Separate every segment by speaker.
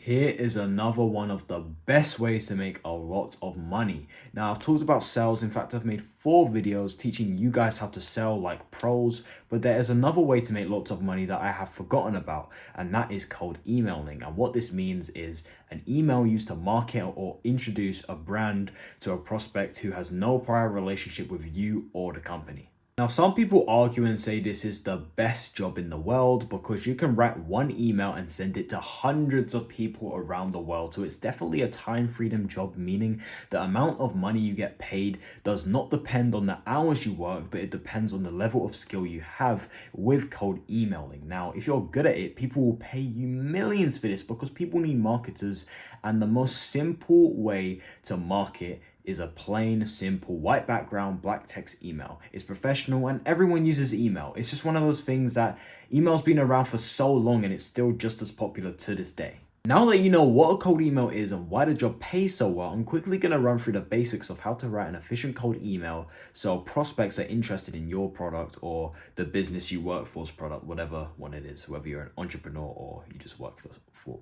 Speaker 1: Here is another one of the best ways to make a lot of money. Now, I've talked about sales. In fact, I've made 4 videos teaching you guys how to sell like pros, but there is another way to make lots of money that I have forgotten about, and that is cold emailing. And what this means is an email used to market or introduce a brand to a prospect who has no prior relationship with you or the company. Now, some people argue and say this is the best job in the world because you can write one email and send it to hundreds of people around the world. So it's definitely a time freedom job, meaning the amount of money you get paid does not depend on the hours you work, but it depends on the level of skill you have with cold emailing. Now, if you're good at it, people will pay you millions for this because people need marketers, and the most simple way to market is a plain, simple, white background, black text email. It's professional and everyone uses email. It's just one of those things that email's been around for so long and it's still just as popular to this day. Now that you know what a cold email is and why the job pays so well, I'm quickly going to run through the basics of how to write an efficient cold email so prospects are interested in your product or the business you work for's product, whatever one it is, whether you're an entrepreneur or you just work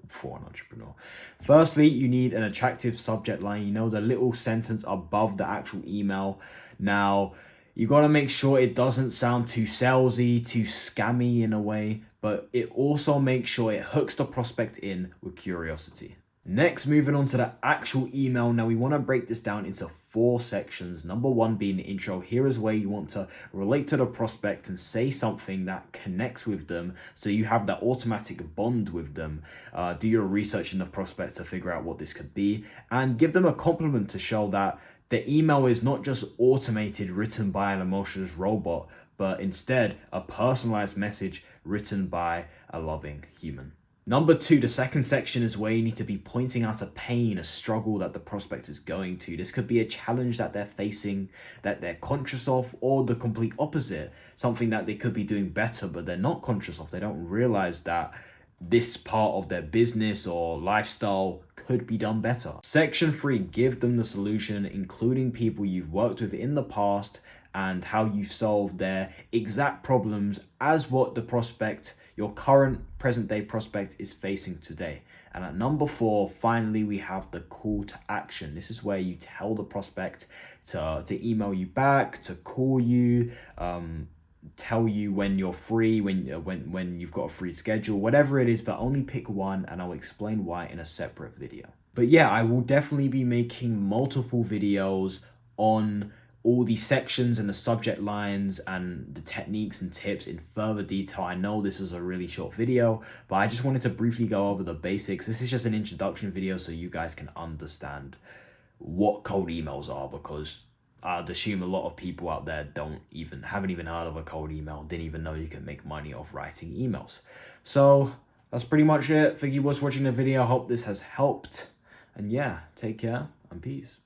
Speaker 1: for an entrepreneur. Firstly, you need an attractive subject line, the little sentence above the actual email. Now, you got to make sure it doesn't sound too salesy, too scammy in a way, but it also makes sure it hooks the prospect in with curiosity. Next, moving on to the actual email. Now, we want to break this down into 4 sections. Number 1 being the intro. Here is where you want to relate to the prospect and say something that connects with them so you have that automatic bond with them. Do your research in the prospect to figure out what this could be and give them a compliment to show that the email is not just automated, written by an emotionless robot, but instead a personalized message written by a loving human. Number 2, the second section is where you need to be pointing out a pain, a struggle that the prospect is going to. This could be a challenge that they're facing, that they're conscious of, or the complete opposite, something that they could be doing better, but they're not conscious of. They don't realize that this part of their business or lifestyle could be done better. Section 3, give them the solution, including people you've worked with in the past and how you've solved their exact problems as what the prospect, your current present day prospect, is facing today. And at number 4, finally, we have the call to action. This is where you tell the prospect to email you back, to call you, tell you when you're free, when you've got a free schedule, whatever it is, but only pick one, and I'll explain why in a separate video. But yeah, I will definitely be making multiple videos on all these sections and the subject lines and the techniques and tips in further detail. I know this is a really short video, but I just wanted to briefly go over the basics. This is just an introduction video so you guys can understand what cold emails are, because I'd assume a lot of people out there haven't even heard of a cold email, didn't even know you can make money off writing emails. So that's pretty much it. Thank you for watching the video. I hope this has helped. And yeah, take care and peace.